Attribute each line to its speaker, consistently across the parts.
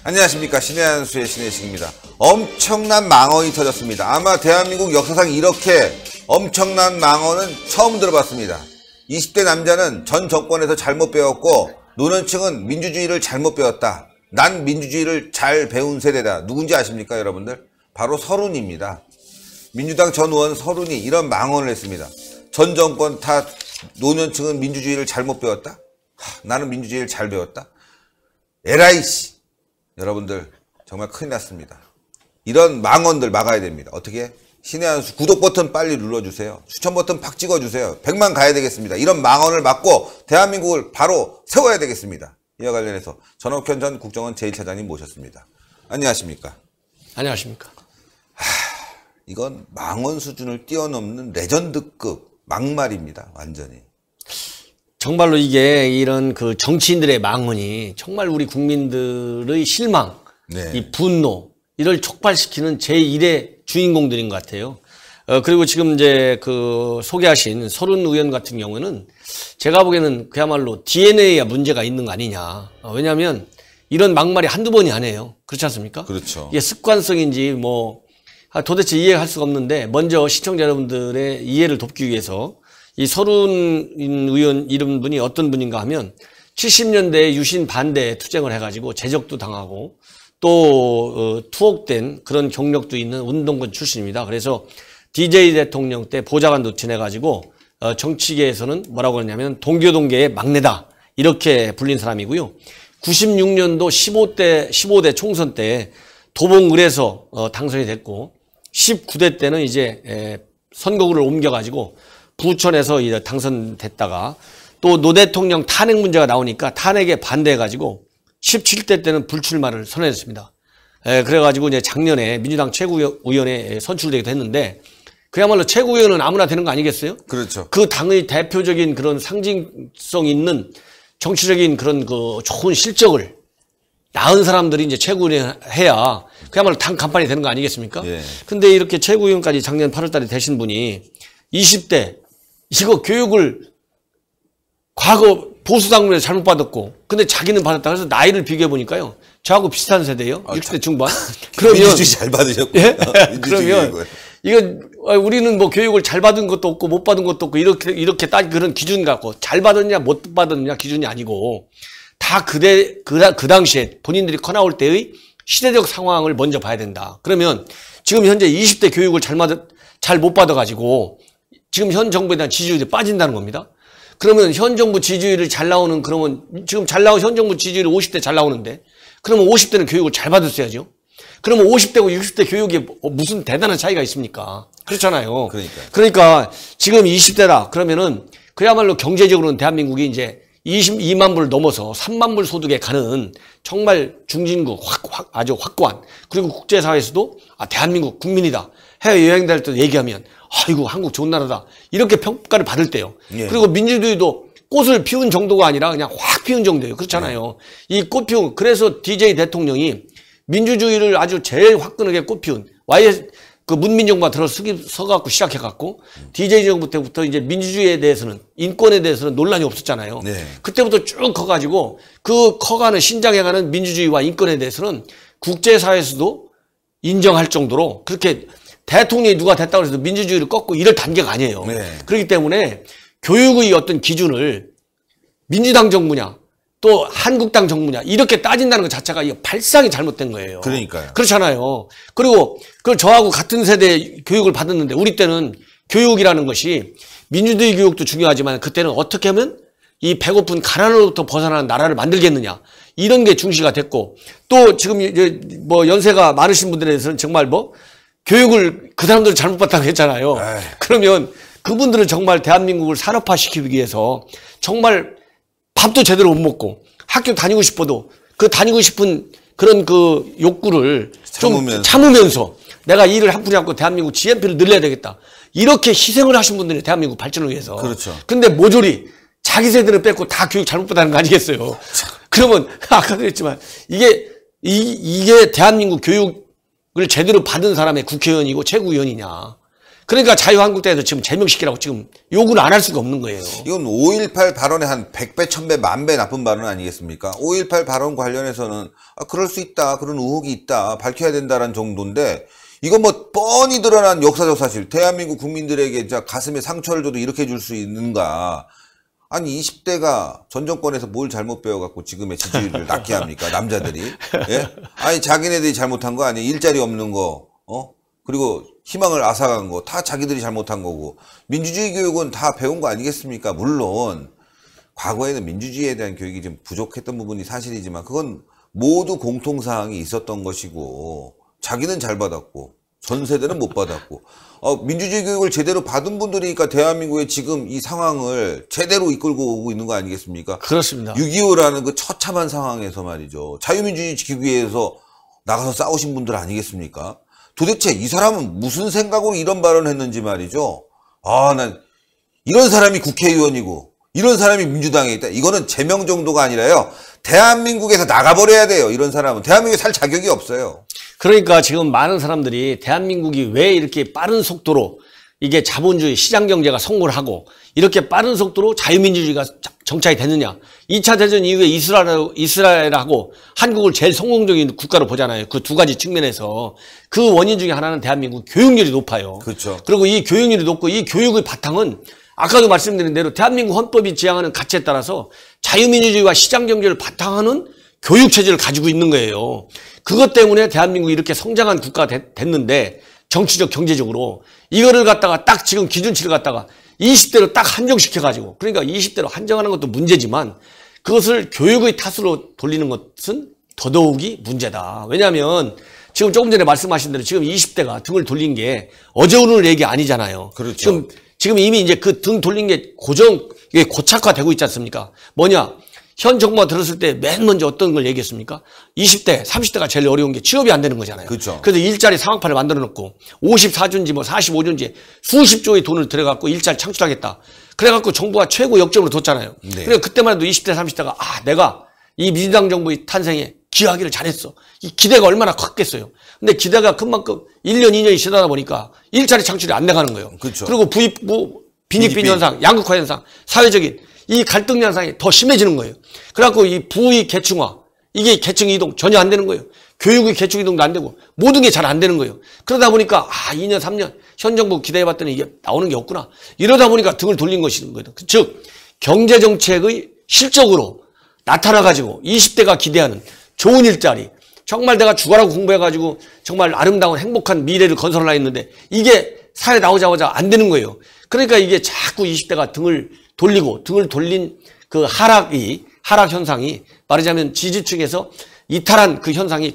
Speaker 1: 안녕하십니까. 신의 한수의 신혜식입니다. 엄청난 망언이 터졌습니다. 아마 대한민국 역사상 이렇게 엄청난 망언은 처음 들어봤습니다. 20대 남자는 전 정권에서 잘못 배웠고 노년층은 민주주의를 잘못 배웠다. 난 민주주의를 잘 배운 세대다. 누군지 아십니까 여러분들? 바로 서른입니다. 민주당 전 의원 서른이 이런 망언을 했습니다. 전 정권 탓 노년층은 민주주의를 잘못 배웠다? 나는 민주주의를 잘 배웠다? 에라이 씨. 여러분들 정말 큰일 났습니다. 이런 망언들 막아야 됩니다. 어떻게? 신의 한수 구독 버튼 빨리 눌러주세요. 추천 버튼 팍 찍어주세요. 100만 가야 되겠습니다. 이런 망언을 막고 대한민국을 바로 세워야 되겠습니다. 이와 관련해서 전옥현 전 국정원 제1차장님 모셨습니다. 안녕하십니까?
Speaker 2: 안녕하십니까?
Speaker 1: 이건 망언 수준을 뛰어넘는 레전드급 막말입니다. 완전히.
Speaker 2: 정말로 이게 이런 그 정치인들의 망언이 정말 우리 국민들의 실망,
Speaker 1: 네.
Speaker 2: 이 분노, 이를 촉발시키는 제1의 주인공들인 것 같아요. 그리고 지금 이제 그 소개하신 서른 의원 같은 경우는 제가 보기에는 그야말로 DNA에 문제가 있는 거 아니냐. 왜냐하면 이런 막말이 한두 번이 아니에요. 그렇지 않습니까?
Speaker 1: 그렇죠.
Speaker 2: 이게 습관성인지 뭐 도대체 이해할 수가 없는데 먼저 시청자 여러분들의 이해를 돕기 위해서 이 서른 의원 이런 분이 어떤 분인가 하면 70년대에 유신 반대 투쟁을 해가지고 제적도 당하고 또 투옥된 그런 경력도 있는 운동권 출신입니다. 그래서 DJ 대통령 때 보좌관도 지내가지고 정치계에서는 뭐라고 하냐면 동교동계의 막내다 이렇게 불린 사람이고요. 96년도 15대 총선 때 도봉을에서 당선이 됐고 19대 때는 이제 선거구를 옮겨가지고 부천에서 이제 당선됐다가 또 노 대통령 탄핵 문제가 나오니까 탄핵에 반대해가지고 17대 때는 불출마를 선언했습니다. 그래가지고 이제 작년에 민주당 최고위원에 선출되기도 했는데 그야말로 최고위원은 아무나 되는 거 아니겠어요?
Speaker 1: 그렇죠.
Speaker 2: 그 당의 대표적인 그런 상징성 있는 정치적인 그런 그 좋은 실적을 낳은 사람들이 이제 최고위원 해야 그야말로 당 간판이 되는 거 아니겠습니까?
Speaker 1: 예.
Speaker 2: 근데 이렇게 최고위원까지 작년 8월 달에 되신 분이 20대 이거 교육을 과거 보수 당문에서 잘못 받았고 근데 자기는 받았다. 그래서 나이를 비교해 보니까요. 저하고 비슷한 세대예요. 60대 중반. 그러면
Speaker 1: 민주주의 잘 받으셨고.
Speaker 2: 예? 그러면 이건 우리는 뭐 교육을 잘 받은 것도 없고 못 받은 것도 없고 이렇게 딱 그런 기준 갖고 잘 받았냐 못 받았냐 기준이 아니고 다 그 당시에 본인들이 커 나올 때의 시대적 상황을 먼저 봐야 된다. 그러면 지금 현재 20대 교육을 잘 못 받아가지고 지금 현 정부에 대한 지지율이 빠진다는 겁니다. 그러면 현 정부 지지율이 잘 나오는 그러면 지금 잘 나온 현 정부 지지율이 50대 잘 나오는데 그러면 50대는 교육을 잘 받았어야죠. 그러면 50대고 60대 교육에 무슨 대단한 차이가 있습니까? 그렇잖아요. 그러니까 지금 20대다 그러면은 그야말로 경제적으로는 대한민국이 이제 22만 불을 넘어서 3만 불 소득에 가는 정말 중진국 아주 확고한 그리고 국제사회에서도 대한민국 국민이다. 해외여행 다닐 때 얘기하면 아이고 한국 좋은 나라다 이렇게 평가를 받을 때요. 예. 그리고 민주주의도 꽃을 피운 정도가 아니라 그냥 확 피운 정도예요. 그렇잖아요. 이 꽃 피운 그래서 DJ 대통령이 민주주의를 아주 제일 화끈하게 꽃 피운 그 문민 정부가 서갖고 시작해갖고 DJ 정부 때부터 이제 민주주의에 대해서는 인권에 대해서는 논란이 없었잖아요. 네. 그때부터 쭉 커가지고 그 커가는 신장해가는 민주주의와 인권에 대해서는 국제사회에서도 인정할 정도로 그렇게 대통령이 누가 됐다고 해서 민주주의를 꺾고 이럴 단계가 아니에요. 네. 그렇기 때문에 교육의 어떤 기준을 민주당 정부냐 또 한국당 정부냐 이렇게 따진다는 것 자체가 이거 발상이 잘못된 거예요.
Speaker 1: 그러니까요.
Speaker 2: 그렇잖아요. 그리고 그 저하고 같은 세대 교육을 받았는데 우리 때는 교육이라는 것이 민주주의 교육도 중요하지만 그때는 어떻게 하면 이 배고픈 가난으로부터 벗어나는 나라를 만들겠느냐 이런 게 중시가 됐고 또 지금 이제 뭐 연세가 많으신 분들에 대해서는 정말 뭐 교육을 그 사람들을 잘못 받다고 했잖아요. 에이. 그러면 그분들은 정말 대한민국을 산업화시키기 위해서 정말 밥도 제대로 못 먹고 학교 다니고 싶어도 그 다니고 싶은 그런 그 욕구를 좀 참으면서 내가 일을 한 푼이 않고 대한민국 GNP를 늘려야 되겠다. 이렇게 희생을 하신 분들이 대한민국 발전을 위해서. 그렇죠. 근데 모조리 자기 세대를 뺏고 다 교육 잘못 받다는 거 아니겠어요. 그러면 아까도 했지만 이게 대한민국 교육을 제대로 받은 사람의 국회의원이고 최고위원이냐. 그러니까 자유한국당에서 지금 제명시키라고 지금 요구를 안 할 수가 없는 거예요.
Speaker 1: 이건 5.18 발언의 한 100배, 1000배, 10,000배 나쁜 발언 아니겠습니까? 5.18 발언 관련해서는 그럴 수 있다, 그런 의혹이 있다, 밝혀야 된다라는 정도인데 이건 뭐 뻔히 드러난 역사적 사실, 대한민국 국민들에게 진짜 가슴에 상처를 줘도 이렇게 줄 수 있는가? 아니 20대가 전 정권에서 뭘 잘못 배워갖고 지금의 지지율을 낮게 합니까? 남자들이. 예? 아니 자기네들이 잘못한 거 아니에요? 일자리 없는 거, 그리고 희망을 앗아간 거 다 자기들이 잘못한 거고, 민주주의 교육은 다 배운 거 아니겠습니까? 물론 과거에는 민주주의에 대한 교육이 좀 부족했던 부분이 사실이지만 그건 모두 공통사항이 있었던 것이고, 자기는 잘 받았고 전 세대는 못 받았고, 민주주의 교육을 제대로 받은 분들이니까 대한민국의 지금 이 상황을 제대로 이끌고 오고 있는 거 아니겠습니까?
Speaker 2: 그렇습니다.
Speaker 1: 6.25라는 그 처참한 상황에서 말이죠, 자유민주주의 지키기 위해서 나가서 싸우신 분들 아니겠습니까? 도대체 이 사람은 무슨 생각으로 이런 발언을 했는지 말이죠. 난 이런 사람이 국회의원이고 이런 사람이 민주당에 있다, 이거는 제명 정도가 아니라요, 대한민국에서 나가버려야 돼요. 이런 사람은 대한민국에 살 자격이 없어요.
Speaker 2: 그러니까 지금 많은 사람들이 대한민국이 왜 이렇게 빠른 속도로 이게 자본주의 시장경제가 성공을 하고 이렇게 빠른 속도로 자유민주주의가 정착이 됐느냐. 2차 대전 이후에 이스라엘하고 한국을 제일 성공적인 국가로 보잖아요. 그 두 가지 측면에서. 그 원인 중에 하나는 대한민국 교육률이 높아요.
Speaker 1: 그렇죠.
Speaker 2: 그리고 이 교육률이 높고 이 교육의 바탕은 아까도 말씀드린 대로 대한민국 헌법이 지향하는 가치에 따라서 자유민주주의와 시장경제를 바탕하는 교육체제를 가지고 있는 거예요. 그것 때문에 대한민국이 이렇게 성장한 국가가 됐는데, 정치적, 경제적으로 이거를 갖다가 딱 지금 기준치를 갖다가 20대로 딱 한정시켜가지고, 그러니까 20대로 한정하는 것도 문제지만 그것을 교육의 탓으로 돌리는 것은 더더욱이 문제다. 왜냐하면 지금 조금 전에 말씀하신 대로 지금 20대가 등을 돌린 게 어제 오늘 얘기 아니잖아요.
Speaker 1: 그렇죠.
Speaker 2: 지금 이미 이제 그 등 돌린 게 이게 고착화되고 있지 않습니까? 뭐냐? 현 정부가 들었을 때 맨 먼저 어떤 걸 얘기했습니까? 20대, 30대가 제일 어려운 게 취업이 안 되는 거잖아요.
Speaker 1: 그렇죠.
Speaker 2: 그래서 일자리 상황판을 만들어 놓고 54주인지 뭐 45주인지 수십조의 돈을 들여갖고 일자리 창출하겠다. 그래갖고 정부가 최고 역점으로 뒀잖아요.
Speaker 1: 네.
Speaker 2: 그래 그때만 해도 20대, 30대가 내가 이 민주당 정부의 탄생에 기여하기를 잘했어. 이 기대가 얼마나 컸겠어요. 근데 기대가 큰 만큼 1년, 2년이 지나다 보니까 일자리 창출이 안 돼가는 거예요.
Speaker 1: 그렇죠.
Speaker 2: 그리고 빈익빈 현상, 양극화 현상, 사회적인 이 갈등 현상이 더 심해지는 거예요. 그래갖고 이 부의 계층화, 이게 계층 이동 전혀 안 되는 거예요. 교육의 계층 이동도 안 되고 모든 게 잘 안 되는 거예요. 그러다 보니까 2년, 3년 현 정부 기대해봤더니 이게 나오는 게 없구나. 이러다 보니까 등을 돌린 것인 거예요. 즉 경제정책의 실적으로 나타나가지고 20대가 기대하는 좋은 일자리, 정말 내가 죽어라고 공부해가지고 정말 아름다운 행복한 미래를 건설하려 했는데 이게 사회 나오자마자 안 되는 거예요. 그러니까 이게 자꾸 20대가 등을 돌린 그 하락 현상이 말하자면 지지층에서 이탈한 그 현상이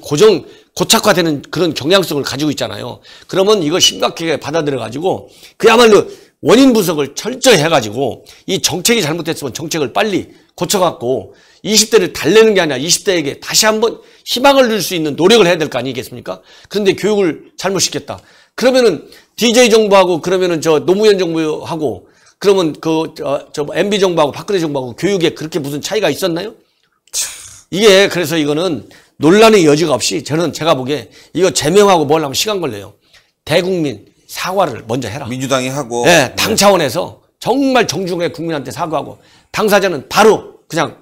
Speaker 2: 고착화되는 그런 경향성을 가지고 있잖아요. 그러면 이거 심각하게 받아들여가지고 그야말로 원인 분석을 철저히 해가지고 이 정책이 잘못됐으면 정책을 빨리 고쳐갖고 20대를 달래는 게 아니라 20대에게 다시 한번 희망을 줄 수 있는 노력을 해야 될 거 아니겠습니까? 그런데 교육을 잘못 시켰다. 그러면은 DJ 정부하고 그러면은 저 노무현 정부하고 그러면 MB 정부하고 박근혜 정부하고 교육에 그렇게 무슨 차이가 있었나요? 이게 그래서 이거는 논란의 여지가 없이 제가 보기에 이거 제명하고 뭘 하면 시간 걸려요. 대국민 사과를 먼저 해라.
Speaker 1: 민주당이 하고.
Speaker 2: 네, 당 차원에서 정말 정중하게 국민한테 사과하고 당사자는 바로 그냥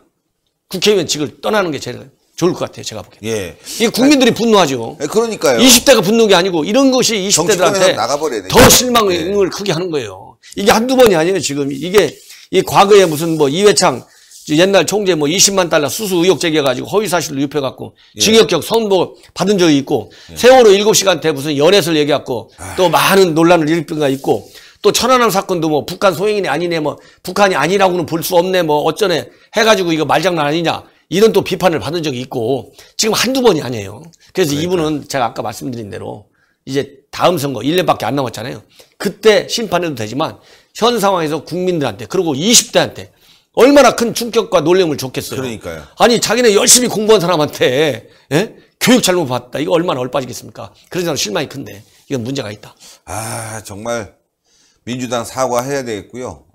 Speaker 2: 국회의원직을 떠나는 게 제일 좋을 것 같아요. 제가 보기에.
Speaker 1: 예.
Speaker 2: 이게 국민들이 분노하죠.
Speaker 1: 그러니까요.
Speaker 2: 20대가 분노한 게 아니고 이런 것이 20대들한테 더 실망을 크게 하는 거예요. 이게 한두 번이 아니에요. 지금 이게 이 과거에 무슨 뭐 이회창 옛날 총재 뭐 20만 달러 수수 의혹 제기해가지고 허위사실로 유폐갖고 징역형 선고 받은 적이 있고 세월호 7시간대 무슨 연애설 얘기해갖고 또 많은 논란을 일으킨 거 있고 또 천안함 사건도 뭐 북한 소행인이 아니네 뭐 북한이 아니라고는 볼 수 없네 뭐 어쩌네 해가지고 이거 말장난 아니냐 이런 또 비판을 받은 적이 있고 지금 한두 번이 아니에요. 그래서 이분은 제가 아까 말씀드린 대로 이제 다음 선거 1년밖에 안 남았잖아요. 그때 심판해도 되지만 현 상황에서 국민들한테 그리고 20대한테 얼마나 큰 충격과 놀림을 줬겠어요.
Speaker 1: 그러니까요.
Speaker 2: 아니 자기네 열심히 공부한 사람한테 교육 잘못 받았다. 이거 얼마나 얼빠지겠습니까? 그래서 실망이 큰데 이건 문제가 있다.
Speaker 1: 정말 민주당 사과해야 되겠고요.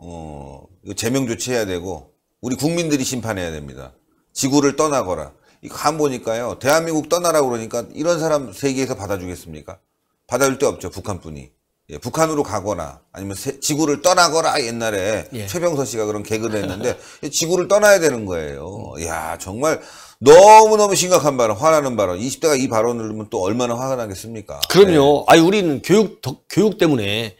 Speaker 1: 이거 제명 조치해야 되고 우리 국민들이 심판해야 됩니다. 지구를 떠나거라. 이거 안 보니까요. 대한민국 떠나라고 그러니까 이런 사람 세계에서 받아주겠습니까? 받아줄 데 없죠. 북한뿐이. 예, 북한으로 가거나 아니면 지구를 떠나거나 옛날에
Speaker 2: 예.
Speaker 1: 최병선 씨가 그런 개그를 했는데 지구를 떠나야 되는 거예요. 이야, 정말 너무너무 심각한 발언, 화나는 발언. 20대가 이 발언을 들으면 또 얼마나 화가 나겠습니까?
Speaker 2: 그럼요. 아니, 우리는 교육 때문에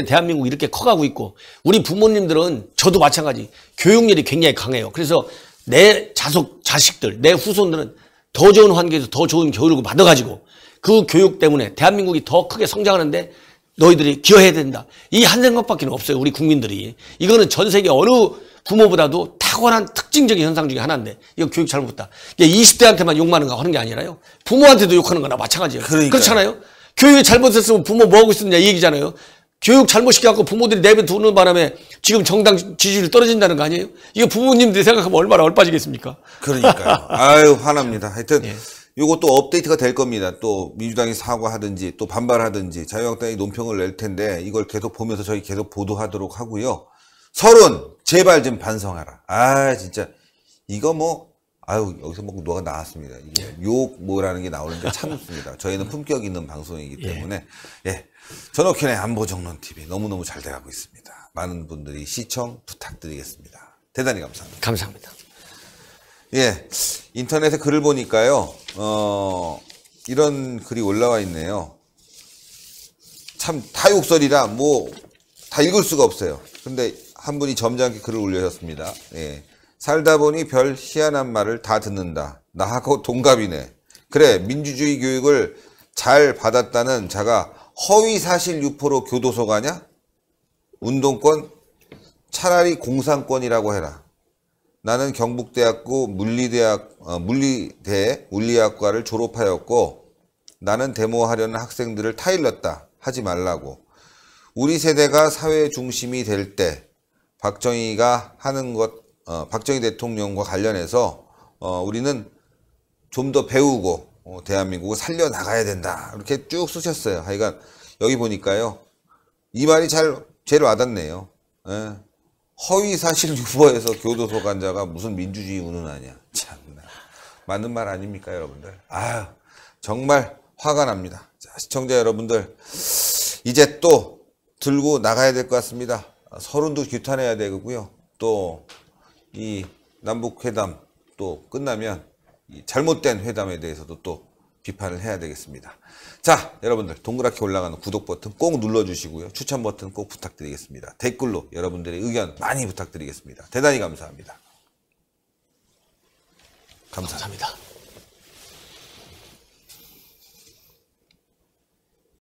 Speaker 2: 대한민국이 이렇게 커가고 있고, 우리 부모님들은 저도 마찬가지 교육열이 굉장히 강해요. 그래서 내 자식들, 내 후손들은 더 좋은 환경에서 더 좋은 교육을 받아가지고 그 교육 때문에 대한민국이 더 크게 성장하는데 너희들이 기여해야 된다. 이 한 생각밖에 없어요. 우리 국민들이. 이거는 전 세계 어느 부모보다도 탁월한 특징적인 현상 중에 하나인데 이거 교육 잘못했다. 이게 20대한테만 욕하는 거 하는 게 아니라요. 부모한테도 욕하는 거나 마찬가지예요.
Speaker 1: 그러니까요.
Speaker 2: 그렇잖아요. 교육이 잘못했으면 부모 뭐 하고 있었냐 이 얘기잖아요. 교육 잘못시켜갖고 부모들이 내버두는 바람에 지금 정당 지지율이 떨어진다는 거 아니에요? 이거 부모님들이 생각하면 얼마나 얼빠지겠습니까?
Speaker 1: 그러니까요. 아유, 화납니다. 하여튼
Speaker 2: 예.
Speaker 1: 요거 또 업데이트가 될 겁니다. 또 민주당이 사과하든지 또 반발하든지 자유한국당이 논평을 낼 텐데 이걸 계속 보면서 저희 계속 보도하도록 하고요. 서른 제발 좀 반성하라. 아, 진짜 이거 뭐 아유, 여기서 뭐 누가 나왔습니다. 이게 욕 뭐라는 게 나오는데 참습니다. 저희는 품격 있는 방송이기 때문에 예. 전옥현의 안보정론TV 너무너무 잘 돼가고 있습니다. 많은 분들이 시청 부탁드리겠습니다. 대단히 감사합니다.
Speaker 2: 감사합니다.
Speaker 1: 예, 인터넷에 글을 보니까요, 이런 글이 올라와 있네요. 참, 다 욕설이라, 뭐, 다 읽을 수가 없어요. 근데 한 분이 점잖게 글을 올려셨습니다. 예. 살다 보니 별 희한한 말을 다 듣는다. 나하고 동갑이네. 그래, 민주주의 교육을 잘 받았다는 자가 허위사실 유포로 교도소 가냐? 운동권? 차라리 공산권이라고 해라. 나는 경북대학교 물리학과를 졸업하였고 박정희가 데모하려는 학생들을 타일렀다. 하지 말라고. 우리 세대가 사회 중심이 될 때 박정희가 하는 것, 박정희 대통령과 관련해서 우리는 좀 더 배우고 대한민국을 살려나가야 된다. 이렇게 쭉 쓰셨어요. 하여간 여기 보니까요. 이 말이 제일 와닿네요. 예. 허위사실 유포해서 교도소 간 자가 무슨 민주주의 운운하냐. 참나. 맞는 말 아닙니까, 여러분들? 아유, 정말 화가 납니다. 자, 시청자 여러분들, 이제 또 들고 나가야 될 것 같습니다. 서른도 규탄해야 되고요. 또 이 남북회담 또 끝나면 이 잘못된 회담에 대해서도 또 비판을 해야 되겠습니다. 자, 여러분들 동그랗게 올라가는 구독 버튼 꼭 눌러주시고요. 추천 버튼 꼭 부탁드리겠습니다. 댓글로 여러분들의 의견 많이 부탁드리겠습니다. 대단히 감사합니다. 감사합니다.